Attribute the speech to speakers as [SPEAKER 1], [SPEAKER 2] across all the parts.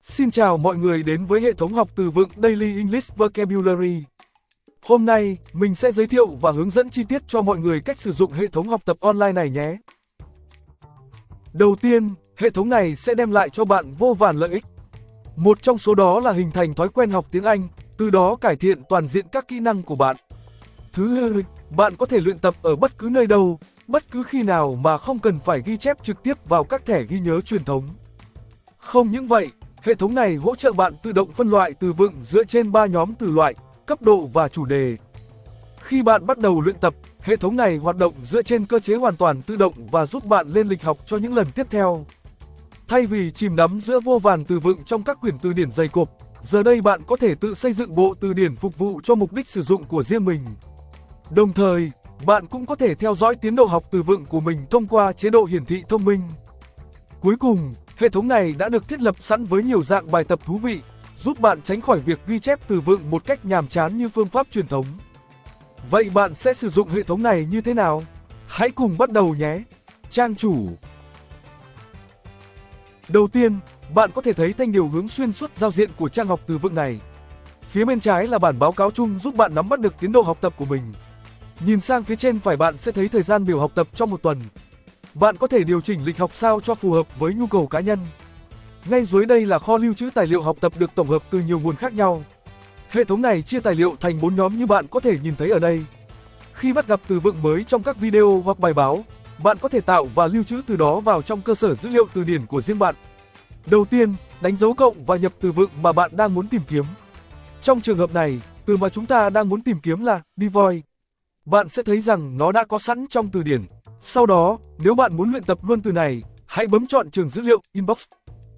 [SPEAKER 1] Xin chào mọi người đến với hệ thống học từ vựng Daily English Vocabulary. Hôm nay, mình sẽ giới thiệu và hướng dẫn chi tiết cho mọi người cách sử dụng hệ thống học tập online này nhé. Đầu tiên, hệ thống này sẽ đem lại cho bạn vô vàn lợi ích. Một trong số đó là hình thành thói quen học tiếng Anh, từ đó cải thiện toàn diện các kỹ năng của bạn. Thứ hai, bạn có thể luyện tập ở bất cứ nơi đâu, bất cứ khi nào mà không cần phải ghi chép trực tiếp vào các thẻ ghi nhớ truyền thống. Không những vậy, hệ thống này hỗ trợ bạn tự động phân loại từ vựng dựa trên 3 nhóm từ loại, cấp độ và chủ đề. Khi bạn bắt đầu luyện tập, hệ thống này hoạt động dựa trên cơ chế hoàn toàn tự động và giúp bạn lên lịch học cho những lần tiếp theo. Thay vì chìm đắm giữa vô vàn từ vựng trong các quyển từ điển dày cộp, giờ đây bạn có thể tự xây dựng bộ từ điển phục vụ cho mục đích sử dụng của riêng mình. Đồng thời, bạn cũng có thể theo dõi tiến độ học từ vựng của mình thông qua chế độ hiển thị thông minh. Cuối cùng, hệ thống này đã được thiết lập sẵn với nhiều dạng bài tập thú vị, giúp bạn tránh khỏi việc ghi chép từ vựng một cách nhàm chán như phương pháp truyền thống. Vậy bạn sẽ sử dụng hệ thống này như thế nào? Hãy cùng bắt đầu nhé! Trang chủ. Đầu tiên, bạn có thể thấy thanh điều hướng xuyên suốt giao diện của trang học từ vựng này. Phía bên trái là bản báo cáo chung giúp bạn nắm bắt được tiến độ học tập của mình. Nhìn sang phía trên phải bạn sẽ thấy thời gian biểu học tập trong một tuần. Bạn có thể điều chỉnh lịch học sao cho phù hợp với nhu cầu cá nhân. Ngay dưới đây là kho lưu trữ tài liệu học tập được tổng hợp từ nhiều nguồn khác nhau. Hệ thống này chia tài liệu thành 4 nhóm như bạn có thể nhìn thấy ở đây. Khi bắt gặp từ vựng mới trong các video hoặc bài báo, bạn có thể tạo và lưu trữ từ đó vào trong cơ sở dữ liệu từ điển của riêng bạn. Đầu tiên, đánh dấu cộng và nhập từ vựng mà bạn đang muốn tìm kiếm. Trong trường hợp này, từ mà chúng ta đang muốn tìm kiếm là devoid. Bạn sẽ thấy rằng nó đã có sẵn trong từ điển. Sau đó, nếu bạn muốn luyện tập luôn từ này, hãy bấm chọn trường dữ liệu Inbox.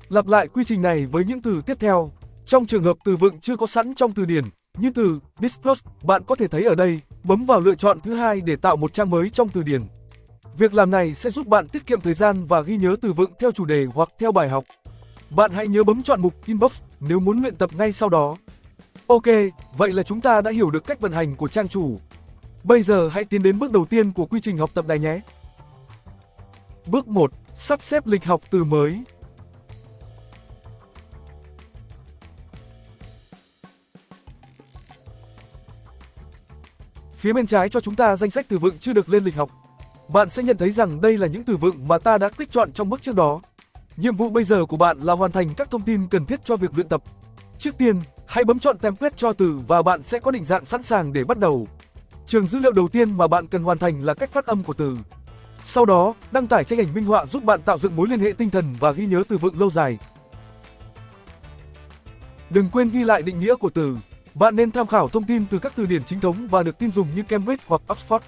[SPEAKER 1] Lặp lại quy trình này với những từ tiếp theo. Trong trường hợp từ vựng chưa có sẵn trong từ điển, như từ disclose, bạn có thể thấy ở đây, bấm vào lựa chọn thứ hai để tạo một trang mới trong từ điển. Việc làm này sẽ giúp bạn tiết kiệm thời gian và ghi nhớ từ vựng theo chủ đề hoặc theo bài học. Bạn hãy nhớ bấm chọn mục Inbox nếu muốn luyện tập ngay sau đó. Ok, vậy là chúng ta đã hiểu được cách vận hành của trang chủ. Bây giờ hãy tiến đến bước đầu tiên của quy trình học tập này nhé. Bước 1. Sắp xếp lịch học từ mới. Phía bên trái cho chúng ta danh sách từ vựng chưa được lên lịch học. Bạn sẽ nhận thấy rằng đây là những từ vựng mà ta đã click chọn trong bước trước đó. Nhiệm vụ bây giờ của bạn là hoàn thành các thông tin cần thiết cho việc luyện tập. Trước tiên, hãy bấm chọn template cho từ và bạn sẽ có định dạng sẵn sàng để bắt đầu. Trường dữ liệu đầu tiên mà bạn cần hoàn thành là cách phát âm của từ. Sau đó, đăng tải tranh ảnh minh họa giúp bạn tạo dựng mối liên hệ tinh thần và ghi nhớ từ vựng lâu dài. Đừng quên ghi lại định nghĩa của từ. Bạn nên tham khảo thông tin từ các từ điển chính thống và được tin dùng như Cambridge hoặc Oxford.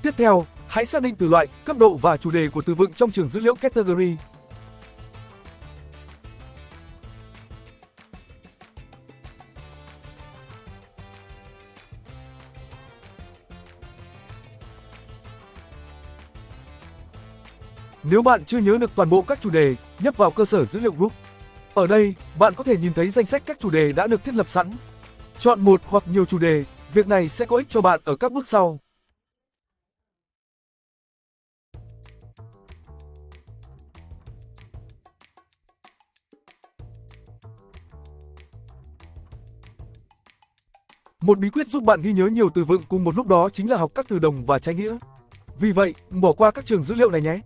[SPEAKER 1] Tiếp theo, hãy xác định từ loại, cấp độ và chủ đề của từ vựng trong trường dữ liệu Category. Nếu bạn chưa nhớ được toàn bộ các chủ đề, nhấp vào cơ sở dữ liệu Group. Ở đây, bạn có thể nhìn thấy danh sách các chủ đề đã được thiết lập sẵn. Chọn một hoặc nhiều chủ đề, việc này sẽ có ích cho bạn ở các bước sau. Một bí quyết giúp bạn ghi nhớ nhiều từ vựng cùng một lúc đó chính là học các từ đồng và trái nghĩa. Vì vậy, bỏ qua các trường dữ liệu này nhé.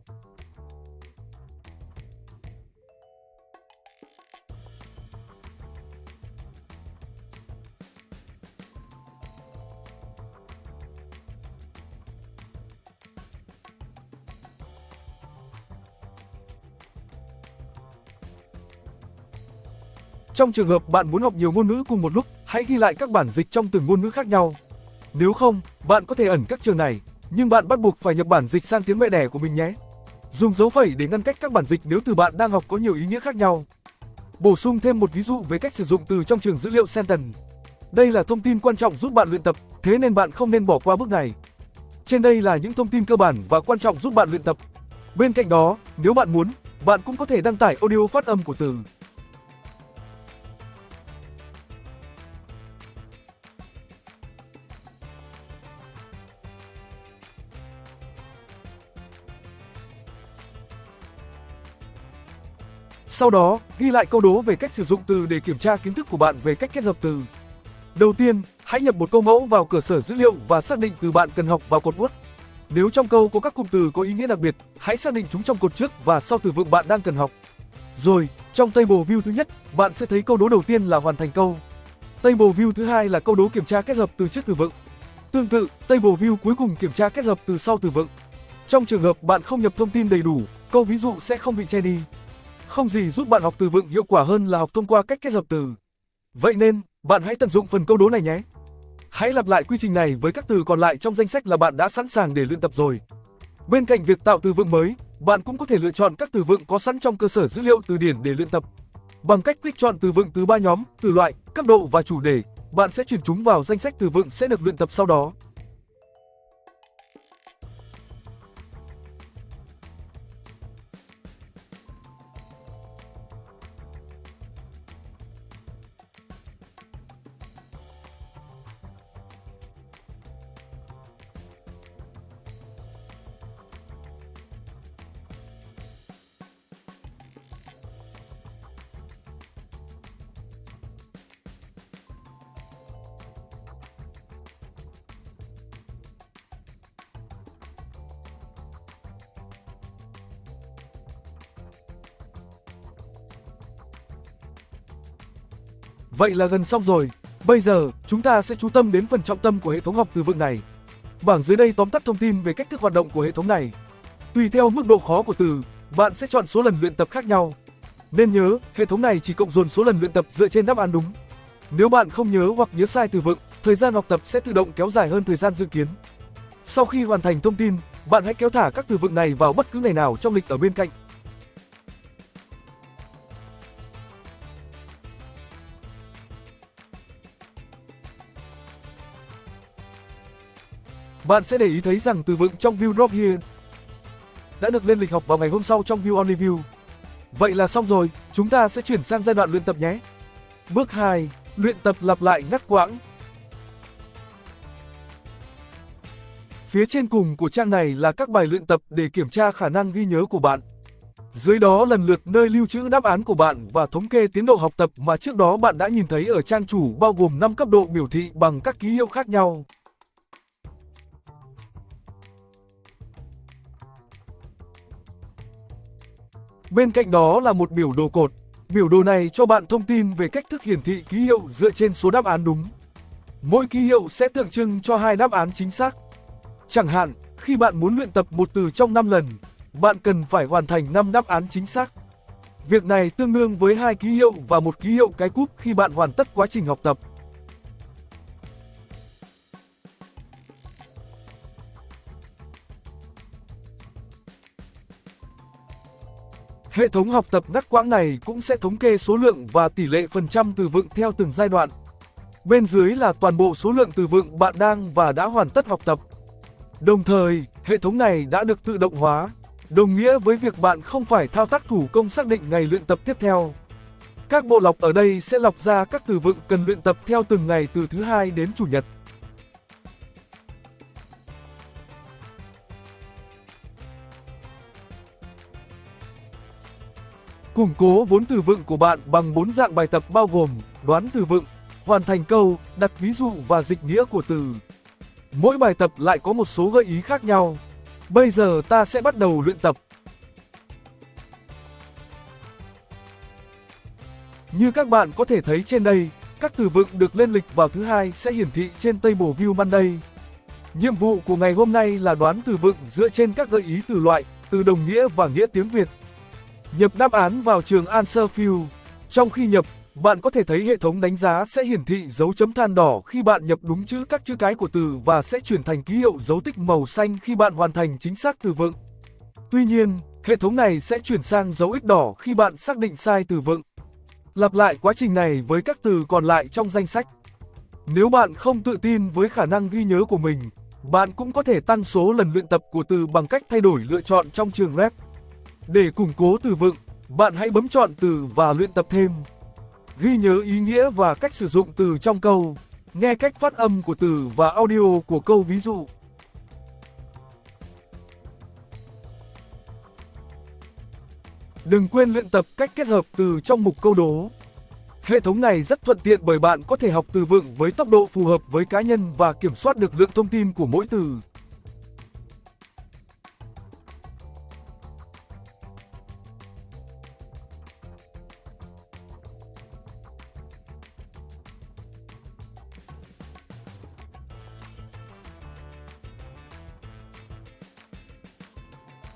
[SPEAKER 1] Trong trường hợp bạn muốn học nhiều ngôn ngữ cùng một lúc, hãy ghi lại các bản dịch trong từng ngôn ngữ khác nhau. Nếu không, bạn có thể ẩn các trường này, nhưng bạn bắt buộc phải nhập bản dịch sang tiếng mẹ đẻ của mình nhé. Dùng dấu phẩy để ngăn cách các bản dịch nếu từ bạn đang học có nhiều ý nghĩa khác nhau. Bổ sung thêm một ví dụ về cách sử dụng từ trong trường dữ liệu sentence. Đây là thông tin quan trọng giúp bạn luyện tập, thế nên bạn không nên bỏ qua bước này. Trên đây là những thông tin cơ bản và quan trọng giúp bạn luyện tập. Bên cạnh đó, nếu bạn muốn, bạn cũng có thể đăng tải audio phát âm của từ. Sau đó, ghi lại câu đố về cách sử dụng từ để kiểm tra kiến thức của bạn về cách kết hợp từ. Đầu tiên, hãy nhập một câu mẫu vào cơ sở dữ liệu và xác định từ bạn cần học vào cột Word. Nếu trong câu có các cụm từ có ý nghĩa đặc biệt, hãy xác định chúng trong cột trước và sau từ vựng bạn đang cần học. Rồi, trong Table View thứ nhất, bạn sẽ thấy câu đố đầu tiên là hoàn thành câu. Table View thứ hai là câu đố kiểm tra kết hợp từ trước từ vựng. Tương tự, Table View cuối cùng kiểm tra kết hợp từ sau từ vựng. Trong trường hợp bạn không nhập thông tin đầy đủ, câu ví dụ sẽ không bị che đi. Không gì giúp bạn học từ vựng hiệu quả hơn là học thông qua cách kết hợp từ. Vậy nên, bạn hãy tận dụng phần câu đố này nhé. Hãy lặp lại quy trình này với các từ còn lại trong danh sách là bạn đã sẵn sàng để luyện tập rồi. Bên cạnh việc tạo từ vựng mới, bạn cũng có thể lựa chọn các từ vựng có sẵn trong cơ sở dữ liệu từ điển để luyện tập. Bằng cách click chọn từ vựng từ 3 nhóm, từ loại, cấp độ và chủ đề, bạn sẽ chuyển chúng vào danh sách từ vựng sẽ được luyện tập sau đó. Vậy là gần xong rồi. Bây giờ, chúng ta sẽ chú tâm đến phần trọng tâm của hệ thống học từ vựng này. Bảng dưới đây tóm tắt thông tin về cách thức hoạt động của hệ thống này. Tùy theo mức độ khó của từ, bạn sẽ chọn số lần luyện tập khác nhau. Nên nhớ, hệ thống này chỉ cộng dồn số lần luyện tập dựa trên đáp án đúng. Nếu bạn không nhớ hoặc nhớ sai từ vựng, thời gian học tập sẽ tự động kéo dài hơn thời gian dự kiến. Sau khi hoàn thành thông tin, bạn hãy kéo thả các từ vựng này vào bất cứ ngày nào trong lịch ở bên cạnh. Bạn sẽ để ý thấy rằng từ vựng trong View Drop Here đã được lên lịch học vào ngày hôm sau trong View Only View. Vậy là xong rồi, chúng ta sẽ chuyển sang giai đoạn luyện tập nhé. Bước 2. Luyện tập lặp lại ngắt quãng. Phía trên cùng của trang này là các bài luyện tập để kiểm tra khả năng ghi nhớ của bạn. Dưới đó lần lượt nơi lưu trữ đáp án của bạn và thống kê tiến độ học tập mà trước đó bạn đã nhìn thấy ở trang chủ, bao gồm 5 cấp độ biểu thị bằng các ký hiệu khác nhau. Bên cạnh đó là một biểu đồ cột. Biểu đồ này cho bạn thông tin về cách thức hiển thị ký hiệu dựa trên số đáp án đúng. Mỗi ký hiệu sẽ tượng trưng cho 2 đáp án chính xác. Chẳng hạn, khi bạn muốn luyện tập một từ trong 5 lần, bạn cần phải hoàn thành 5 đáp án chính xác. Việc này tương đương với 2 ký hiệu và 1 ký hiệu cái cúp khi bạn hoàn tất quá trình học tập. Hệ thống học tập ngắt quãng này cũng sẽ thống kê số lượng và tỷ lệ phần trăm từ vựng theo từng giai đoạn. Bên dưới là toàn bộ số lượng từ vựng bạn đang và đã hoàn tất học tập. Đồng thời, hệ thống này đã được tự động hóa, đồng nghĩa với việc bạn không phải thao tác thủ công xác định ngày luyện tập tiếp theo. Các bộ lọc ở đây sẽ lọc ra các từ vựng cần luyện tập theo từng ngày từ thứ Hai đến Chủ nhật. Củng cố vốn từ vựng của bạn bằng 4 dạng bài tập bao gồm đoán từ vựng, hoàn thành câu, đặt ví dụ và dịch nghĩa của từ. Mỗi bài tập lại có một số gợi ý khác nhau. Bây giờ ta sẽ bắt đầu luyện tập. Như các bạn có thể thấy trên đây, các từ vựng được lên lịch vào thứ Hai sẽ hiển thị trên Table View Monday. Nhiệm vụ của ngày hôm nay là đoán từ vựng dựa trên các gợi ý từ loại, từ đồng nghĩa và nghĩa tiếng Việt. Nhập đáp án vào trường Answer Field. Trong khi nhập, bạn có thể thấy hệ thống đánh giá sẽ hiển thị dấu chấm than đỏ khi bạn nhập đúng các chữ cái của từ và sẽ chuyển thành ký hiệu dấu tích màu xanh khi bạn hoàn thành chính xác từ vựng. Tuy nhiên, hệ thống này sẽ chuyển sang dấu X đỏ khi bạn xác định sai từ vựng. Lặp lại quá trình này với các từ còn lại trong danh sách. Nếu bạn không tự tin với khả năng ghi nhớ của mình, bạn cũng có thể tăng số lần luyện tập của từ bằng cách thay đổi lựa chọn trong trường rep. Để củng cố từ vựng, bạn hãy bấm chọn từ và luyện tập thêm. Ghi nhớ ý nghĩa và cách sử dụng từ trong câu. Nghe cách phát âm của từ và audio của câu ví dụ. Đừng quên luyện tập cách kết hợp từ trong mục câu đố. Hệ thống này rất thuận tiện bởi bạn có thể học từ vựng với tốc độ phù hợp với cá nhân và kiểm soát được lượng thông tin của mỗi từ.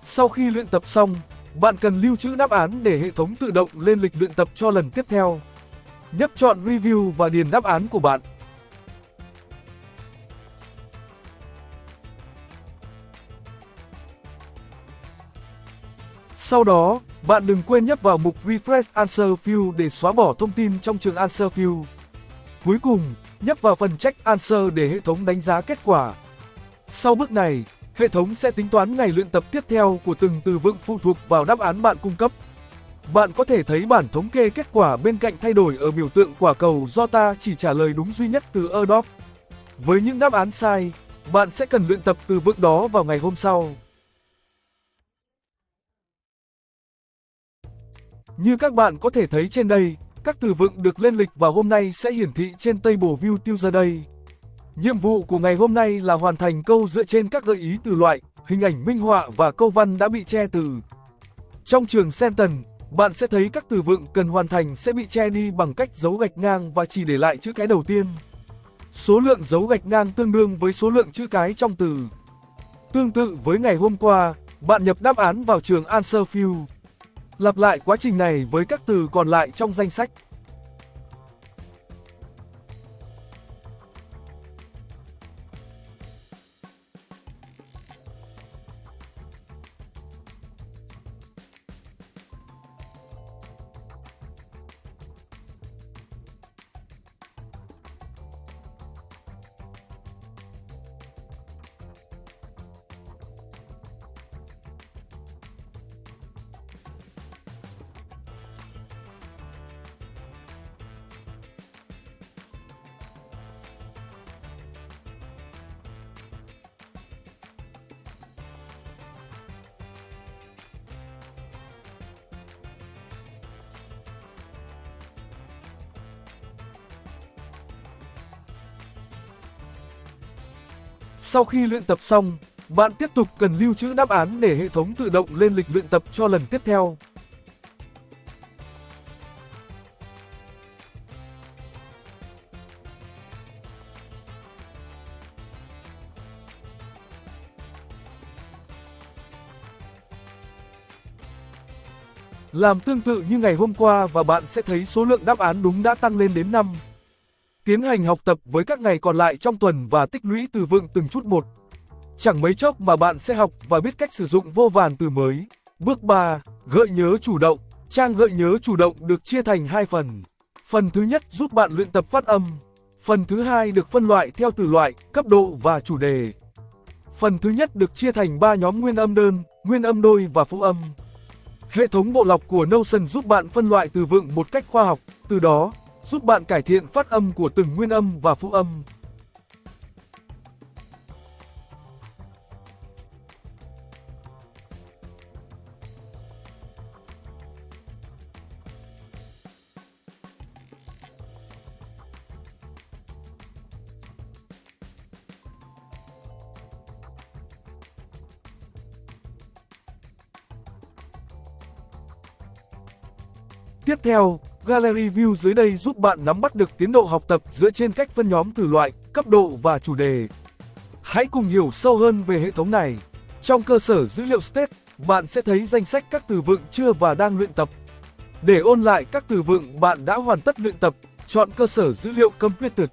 [SPEAKER 1] Sau khi luyện tập xong, bạn cần lưu trữ đáp án để hệ thống tự động lên lịch luyện tập cho lần tiếp theo. Nhấp chọn Review và điền đáp án của bạn. Sau đó, bạn đừng quên nhấp vào mục Refresh Answer Field để xóa bỏ thông tin trong trường Answer Field. Cuối cùng, nhấp vào phần Check Answer để hệ thống đánh giá kết quả. Sau bước này, hệ thống sẽ tính toán ngày luyện tập tiếp theo của từng từ vựng phụ thuộc vào đáp án bạn cung cấp. Bạn có thể thấy bảng thống kê kết quả bên cạnh thay đổi ở biểu tượng quả cầu do ta chỉ trả lời đúng duy nhất từ Adobe. Với những đáp án sai, bạn sẽ cần luyện tập từ vựng đó vào ngày hôm sau. Như các bạn có thể thấy trên đây, các từ vựng được lên lịch vào hôm nay sẽ hiển thị trên Table View Tuesday. Nhiệm vụ của ngày hôm nay là hoàn thành câu dựa trên các gợi ý từ loại, hình ảnh minh họa và câu văn đã bị che từ. Trong trường sentence, bạn sẽ thấy các từ vựng cần hoàn thành sẽ bị che đi bằng cách dấu gạch ngang và chỉ để lại chữ cái đầu tiên. Số lượng dấu gạch ngang tương đương với số lượng chữ cái trong từ. Tương tự với ngày hôm qua, bạn nhập đáp án vào trường Answer Field. Lặp lại quá trình này với các từ còn lại trong danh sách. Sau khi luyện tập xong, bạn tiếp tục cần lưu trữ đáp án để hệ thống tự động lên lịch luyện tập cho lần tiếp theo. Làm tương tự như ngày hôm qua và bạn sẽ thấy số lượng đáp án đúng đã tăng lên đến 5. Tiến hành học tập với các ngày còn lại trong tuần và tích lũy từ vựng từng chút một. Chẳng mấy chốc mà bạn sẽ học và biết cách sử dụng vô vàn từ mới. Bước 3. Gợi nhớ chủ động. Trang gợi nhớ chủ động được chia thành 2 phần. Phần thứ nhất giúp bạn luyện tập phát âm. Phần thứ hai được phân loại theo từ loại, cấp độ và chủ đề. Phần thứ nhất được chia thành 3 nhóm nguyên âm đơn, nguyên âm đôi và phụ âm. Hệ thống bộ lọc của Notion giúp bạn phân loại từ vựng một cách khoa học, từ đó giúp bạn cải thiện phát âm của từng nguyên âm và phụ âm. Tiếp theo, Gallery View dưới đây giúp bạn nắm bắt được tiến độ học tập dựa trên cách phân nhóm từ loại, cấp độ và chủ đề. Hãy cùng hiểu sâu hơn về hệ thống này. Trong cơ sở dữ liệu State, bạn sẽ thấy danh sách các từ vựng chưa và đang luyện tập. Để ôn lại các từ vựng bạn đã hoàn tất luyện tập, chọn cơ sở dữ liệu Completed.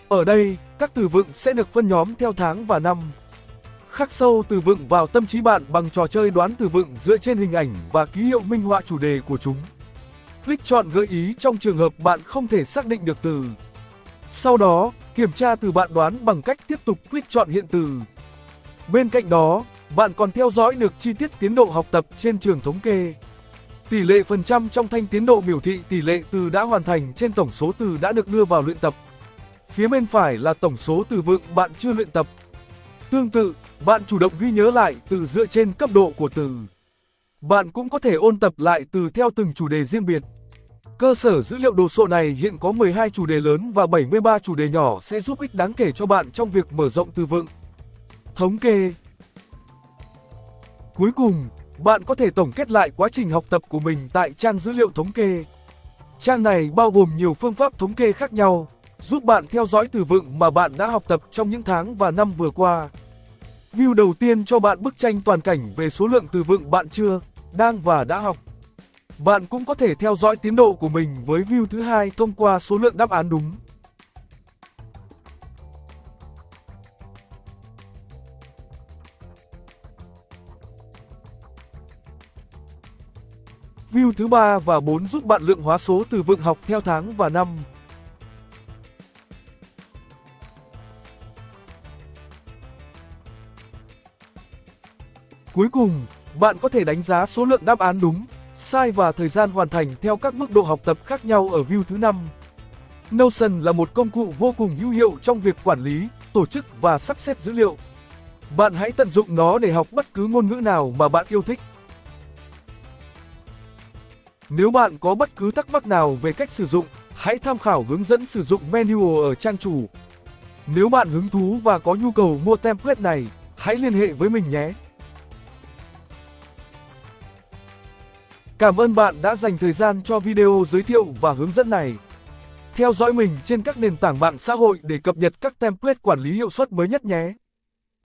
[SPEAKER 1] Ở đây, các từ vựng sẽ được phân nhóm theo tháng và năm. Khắc sâu từ vựng vào tâm trí bạn bằng trò chơi đoán từ vựng dựa trên hình ảnh và ký hiệu minh họa chủ đề của chúng. Click chọn gợi ý trong trường hợp bạn không thể xác định được từ. Sau đó, kiểm tra từ bạn đoán bằng cách tiếp tục click chọn hiện từ. Bên cạnh đó, bạn còn theo dõi được chi tiết tiến độ học tập trên trường thống kê. Tỷ lệ phần trăm trong thanh tiến độ biểu thị tỷ lệ từ đã hoàn thành trên tổng số từ đã được đưa vào luyện tập. Phía bên phải là tổng số từ vựng bạn chưa luyện tập. Tương tự, bạn chủ động ghi nhớ lại từ dựa trên cấp độ của từ. Bạn cũng có thể ôn tập lại theo từng chủ đề riêng biệt. Cơ sở dữ liệu đồ sộ này hiện có 12 chủ đề lớn và 73 chủ đề nhỏ sẽ giúp ích đáng kể cho bạn trong việc mở rộng từ vựng. Thống kê. Cuối cùng, bạn có thể tổng kết lại quá trình học tập của mình tại trang dữ liệu thống kê. Trang này bao gồm nhiều phương pháp thống kê khác nhau, giúp bạn theo dõi từ vựng mà bạn đã học tập trong những tháng và năm vừa qua. View đầu tiên cho bạn bức tranh toàn cảnh về số lượng từ vựng bạn chưa, đang và đã học. Bạn cũng có thể theo dõi tiến độ của mình với view thứ hai thông qua số lượng đáp án đúng. View thứ 3 và 4 giúp bạn lượng hóa số từ vựng học theo tháng và năm. Cuối cùng, bạn có thể đánh giá số lượng đáp án đúng, sai và thời gian hoàn thành theo các mức độ học tập khác nhau ở view thứ 5. Notion là một công cụ vô cùng hữu hiệu trong việc quản lý, tổ chức và sắp xếp dữ liệu. Bạn hãy tận dụng nó để học bất cứ ngôn ngữ nào mà bạn yêu thích. Nếu bạn có bất cứ thắc mắc nào về cách sử dụng, hãy tham khảo hướng dẫn sử dụng manual ở trang chủ. Nếu bạn hứng thú và có nhu cầu mua template này, hãy liên hệ với mình nhé. Cảm ơn bạn đã dành thời gian cho video giới thiệu và hướng dẫn này. Theo dõi mình trên các nền tảng mạng xã hội để cập nhật các template quản lý hiệu suất mới nhất nhé.